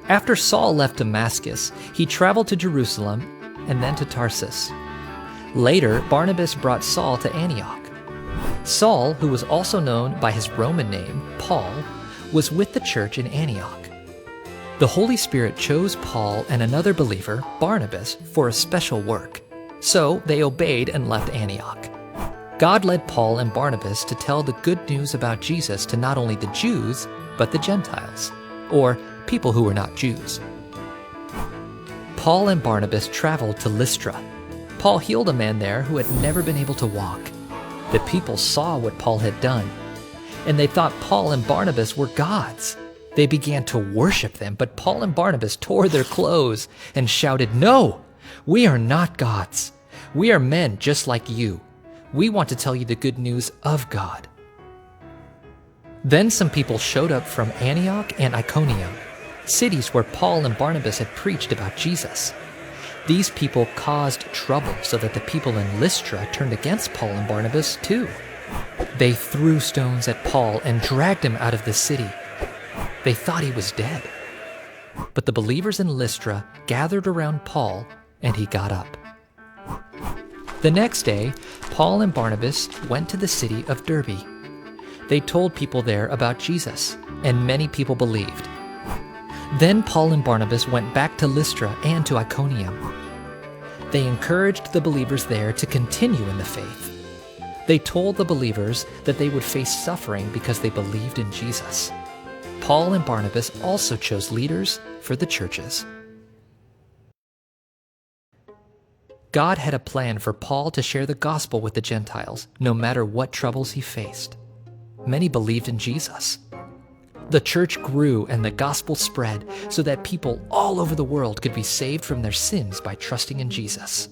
After Saul left Damascus, he traveled to Jerusalem and then to Tarsus. Later, Barnabas brought Saul to Antioch. Saul, who was also known by his Roman name, Paul, was with the church in Antioch. The Holy Spirit chose Paul and another believer, Barnabas, for a special work. So they obeyed and left Antioch. God led Paul and Barnabas to tell the good news about Jesus to not only the Jews, but the Gentiles, or people who were not Jews. Paul and Barnabas traveled to Lystra. Paul healed a man there who had never been able to walk. The people saw what Paul had done, and they thought Paul and Barnabas were gods. They began to worship them, but Paul and Barnabas tore their clothes and shouted, "No, we are not gods. We are men just like you. We want to tell you the good news of God." Then some people showed up from Antioch and Iconium, cities where Paul and Barnabas had preached about Jesus. These people caused trouble so that the people in Lystra turned against Paul and Barnabas too. They threw stones at Paul and dragged him out of the city. They thought he was dead. But the believers in Lystra gathered around Paul, and he got up. The next day, Paul and Barnabas went to the city of Derbe. They told people there about Jesus, and many people believed. Then Paul and Barnabas went back to Lystra and to Iconium. They encouraged the believers there to continue in the faith. They told the believers that they would face suffering because they believed in Jesus. Paul and Barnabas also chose leaders for the churches. God had a plan for Paul to share the gospel with the Gentiles, no matter what troubles he faced. Many believed in Jesus. The church grew and the gospel spread so that people all over the world could be saved from their sins by trusting in Jesus.